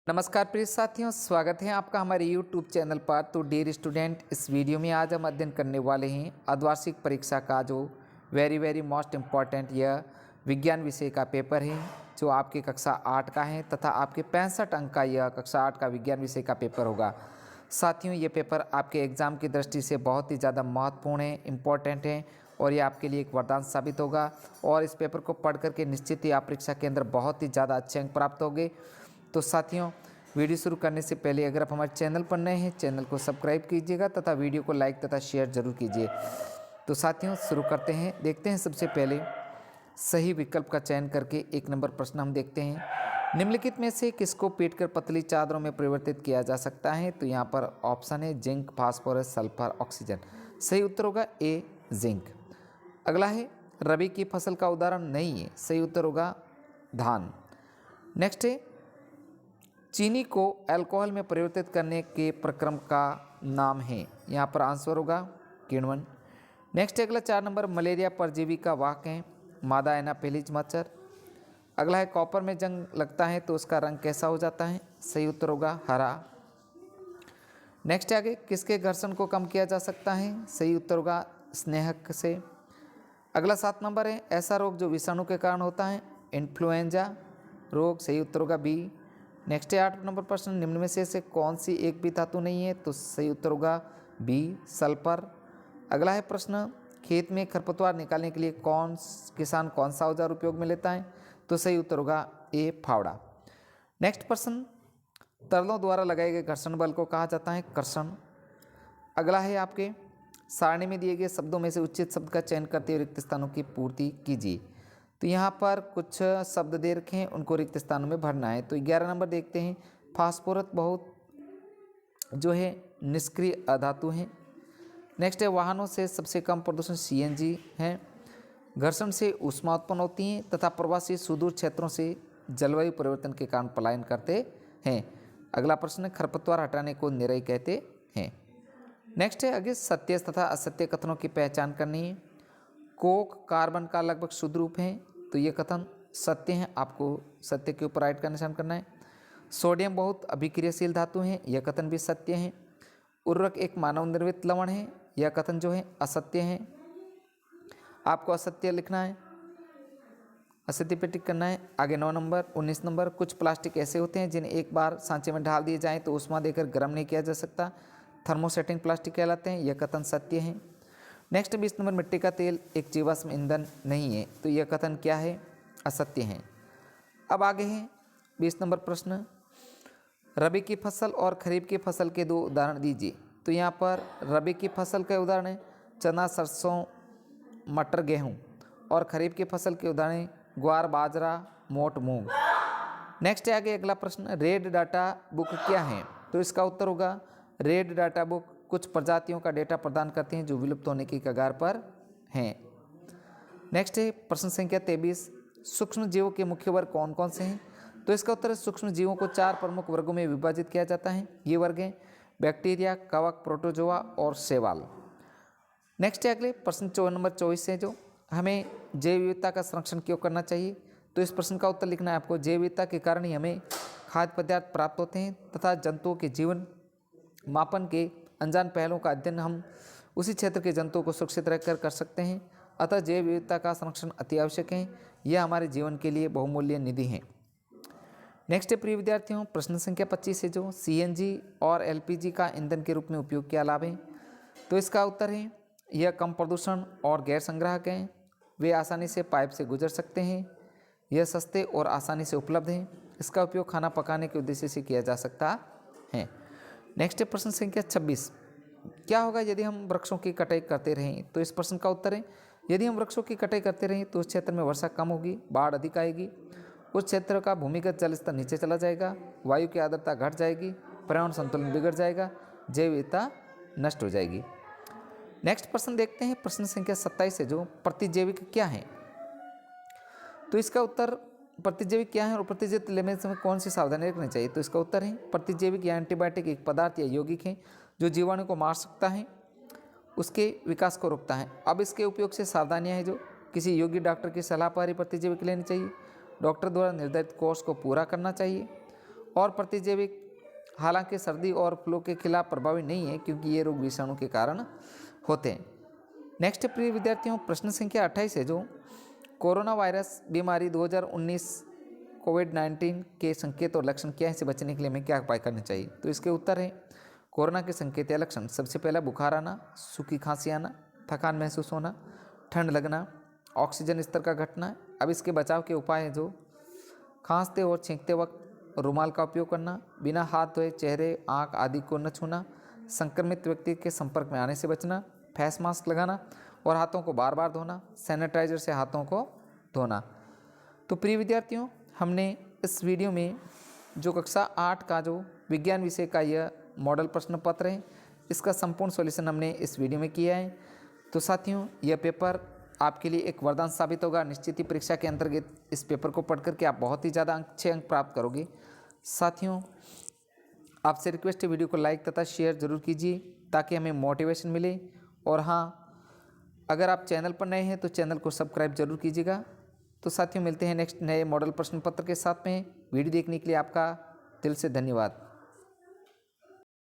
नमस्कार प्रिय साथियों, स्वागत है आपका हमारे YouTube चैनल पर। तो डियर स्टूडेंट, इस वीडियो में आज हम अध्ययन करने वाले हैं अर्धवार्षिक परीक्षा का जो वेरी मोस्ट इम्पॉर्टेंट यह विज्ञान विषय का पेपर है जो आपके कक्षा 8 का है तथा आपके 65 अंक का यह कक्षा 8 का विज्ञान विषय का पेपर होगा। साथियों, ये पेपर आपके एग्ज़ाम की दृष्टि से बहुत ही ज़्यादा महत्वपूर्ण है, इम्पॉर्टेंट है और ये आपके लिए एक वरदान साबित होगा। और इस पेपर को पढ़ करके निश्चित ही आप परीक्षा के अंदर बहुत ही ज़्यादा अच्छे अंक प्राप्त होंगे। तो साथियों, वीडियो शुरू करने से पहले अगर आप हमारे चैनल पर नए हैं, चैनल को सब्सक्राइब कीजिएगा तथा वीडियो को लाइक तथा शेयर जरूर कीजिए। तो साथियों, शुरू करते हैं। देखते हैं सबसे पहले सही विकल्प का चयन करके 1 नंबर प्रश्न हम देखते हैं। निम्नलिखित में से किसको पीटकर पतली चादरों में परिवर्तित किया जा सकता है? तो यहाँ पर ऑप्शन है जिंक, फास्फोरस, सल्फर, ऑक्सीजन। सही उत्तर होगा ए, जिंक। अगला है रबी की फसल का उदाहरण नहीं है। सही उत्तर होगा धान। नेक्स्ट है चीनी को अल्कोहल में परिवर्तित करने के प्रक्रम का नाम है। यहाँ पर आंसर होगा किण्वन। नेक्स्ट अगला 4 नंबर मलेरिया परजीवी का वाहक है मादा एनाफिलीज मच्छर। अगला है कॉपर में जंग लगता है तो उसका रंग कैसा हो जाता है? सही उत्तर होगा हरा। नेक्स्ट आगे किसके घर्षण को कम किया जा सकता है? सही उत्तर होगा स्नेहक से। अगला 7 नंबर है ऐसा रोग जो विषाणु के कारण होता है? इन्फ्लुएंजा रोग। सही उत्तर होगा बी। नेक्स्ट है 8 नंबर प्रश्न, निम्न में से कौन सी एक भी धातु नहीं है? तो सही उत्तर होगा बी, सल्फर। अगला है प्रश्न खेत में खरपतवार निकालने के लिए किसान कौन सा औजार उपयोग में लेता है? तो सही उत्तर होगा ए, फावड़ा। नेक्स्ट प्रश्न तरलों द्वारा लगाए गए घर्षण बल को कहा जाता है? कर्षण। अगला है आपके सारणी में दिए गए शब्दों में से उचित शब्द का चयन करते हुए रिक्त स्थानों की पूर्ति कीजिए। तो यहाँ पर कुछ शब्द दे रखे हैं, उनको रिक्त स्थानों में भरना है। तो 11 नंबर देखते हैं। फास्फोरस बहुत जो है निष्क्रिय अधातु है। नेक्स्ट है वाहनों से सबसे कम प्रदूषण सीएनजी है। घर्षण से ऊष्मा उत्पन्न होती है तथा प्रवासी सुदूर क्षेत्रों से जलवायु परिवर्तन के कारण पलायन करते हैं। अगला प्रश्न खरपतवार हटाने को निराई कहते हैं। नेक्स्ट है आगे सत्य तथा असत्य कथनों की पहचान करनी है। कोक कार्बन का लगभग शुद्ध रूप है, तो ये कथन सत्य है, आपको सत्य के ऊपर राइट का निशान करना है। सोडियम बहुत अभिक्रियाशील धातु है, यह कथन भी सत्य है। उर्वरक एक मानव निर्मित लवण है, यह कथन जो है असत्य है, आपको असत्य लिखना है, असत्य पे टिक करना है। आगे 9 नंबर 19 नंबर कुछ प्लास्टिक ऐसे होते हैं जिन्हें एक बार सांचे में ढाल दिए जाएँ तो ऊष्मा देकर गर्म नहीं किया जा सकता, थर्मोसेटिंग प्लास्टिक कहलाते हैं, यह कथन सत्य है। नेक्स्ट 20 नंबर मिट्टी का तेल एक जीवाश्म ईंधन नहीं है, तो यह कथन क्या है? असत्य है। अब आगे है 20 नंबर प्रश्न रबी की फसल और खरीफ की फसल के 2 उदाहरण दीजिए। तो यहाँ पर रबी की फसल के उदाहरण है चना, सरसों, मटर, गेहूँ और खरीफ की फसल के उदाहरण है ग्वार, बाजरा, मोट, मूंग। नेक्स्ट है आगे अगला प्रश्न रेड डाटा बुक क्या है? तो इसका उत्तर होगा रेड डाटा बुक कुछ प्रजातियों का डेटा प्रदान करते हैं जो विलुप्त होने की कगार पर हैं। नेक्स्ट है प्रश्न संख्या 23 सूक्ष्म जीवों के मुख्य वर्ग कौन कौन से हैं? तो इसका उत्तर है सूक्ष्म जीवों को 4 प्रमुख वर्गों में विभाजित किया जाता है। ये वर्ग हैं बैक्टीरिया, कवक, प्रोटोजोआ और शैवाल। नेक्स्ट है अगले प्रश्न नंबर 24 है जो हमें जैव विविधता का संरक्षण क्यों करना चाहिए? तो इस प्रश्न का उत्तर लिखना है आपको जैव विविधता के कारण ही हमें खाद्य पदार्थ प्राप्त होते हैं तथा जंतुओं के जीवन मापन के अनजान पहलुओं का अध्ययन हम उसी क्षेत्र के जंतुओं को सुरक्षित रखकर कर सकते हैं। अतः जैव विविधता का संरक्षण अति आवश्यक है, यह हमारे जीवन के लिए बहुमूल्य निधि है। नेक्स्ट है प्रिय विद्यार्थियों प्रश्न संख्या 25 है जो सीएनजी और एलपीजी का ईंधन के रूप में उपयोग क्या लाभ है? तो इसका उत्तर है यह कम प्रदूषण और गैर संग्राहक हैं, वे आसानी से पाइप से गुजर सकते हैं, यह सस्ते और आसानी से उपलब्ध हैं, इसका उपयोग खाना पकाने के उद्देश्य से किया जा सकता है। नेक्स्ट है प्रश्न संख्या 26 क्या होगा यदि हम वृक्षों की कटाई करते रहें? तो इस प्रश्न का उत्तर है यदि हम वृक्षों की कटाई करते रहें तो उस क्षेत्र में वर्षा कम होगी, बाढ़ अधिक आएगी, उस क्षेत्र का भूमिगत जल स्तर नीचे चला जाएगा, वायु की आर्द्रता घट जाएगी, पर्यावरण संतुलन बिगड़ जाएगा, जैव विविधता नष्ट हो जाएगी। नेक्स्ट प्रश्न देखते हैं प्रश्न संख्या 27 है जो प्रतिजैविक क्या है? तो इसका उत्तर प्रतिजैविक क्या है और प्रतिजैविक लेने में कौन सी सावधानी रखनी चाहिए? तो इसका उत्तर है प्रतिजैविक या एंटीबायोटिक एक पदार्थ या यौगिक है जो जीवाणु को मार सकता है, उसके विकास को रोकता है। अब इसके उपयोग से सावधानियां हैं जो किसी योग्य डॉक्टर की सलाह पर ही प्रतिजैविक लेनी चाहिए, डॉक्टर द्वारा निर्धारित कोर्स को पूरा करना चाहिए और प्रतिजैविक, हालांकि सर्दी और फ्लू के खिलाफ प्रभावी नहीं है क्योंकि ये रोग विषाणु के कारण होते हैं। नेक्स्ट प्रिय विद्यार्थियों, प्रश्न संख्या 28 है जो कोरोना वायरस बीमारी 2019 कोविड-19 के संकेत और लक्षण क्या है, से बचने के लिए हमें क्या उपाय करने चाहिए। तो इसके उत्तर है कोरोना के संकेत या लक्षण, सबसे पहला बुखार आना, सूखी खांसी आना, थकान महसूस होना, ठंड लगना, ऑक्सीजन स्तर का घटना। अब इसके बचाव के उपाय हैं जो खांसते और छींकते वक्त रुमाल का उपयोग करना, बिना हाथ धोए चेहरे, आंख आदि को न छूना, संक्रमित व्यक्ति के संपर्क में आने से बचना, फेस मास्क लगाना और हाथों को बार बार धोना, सैनिटाइजर से हाथों को धोना। तो प्रिय विद्यार्थियों, हमने इस वीडियो में जो कक्षा 8 का जो विज्ञान विषय का यह मॉडल प्रश्न पत्र है, इसका संपूर्ण सॉल्यूशन हमने इस वीडियो में किया है। तो साथियों, यह पेपर आपके लिए एक वरदान साबित होगा। निश्चित ही परीक्षा के अंतर्गत इस पेपर को पढ़ करके आप बहुत ही ज़्यादा अच्छे अंक प्राप्त करोगे। साथियों, आपसे रिक्वेस्ट है, वीडियो को लाइक तथा शेयर जरूर कीजिए ताकि हमें मोटिवेशन मिले। और हाँ, अगर आप चैनल पर नए हैं तो चैनल को सब्सक्राइब जरूर कीजिएगा। तो साथियों, मिलते हैं नेक्स्ट नए मॉडल प्रश्न पत्र के साथ में। वीडियो देखने के लिए आपका दिल से धन्यवाद।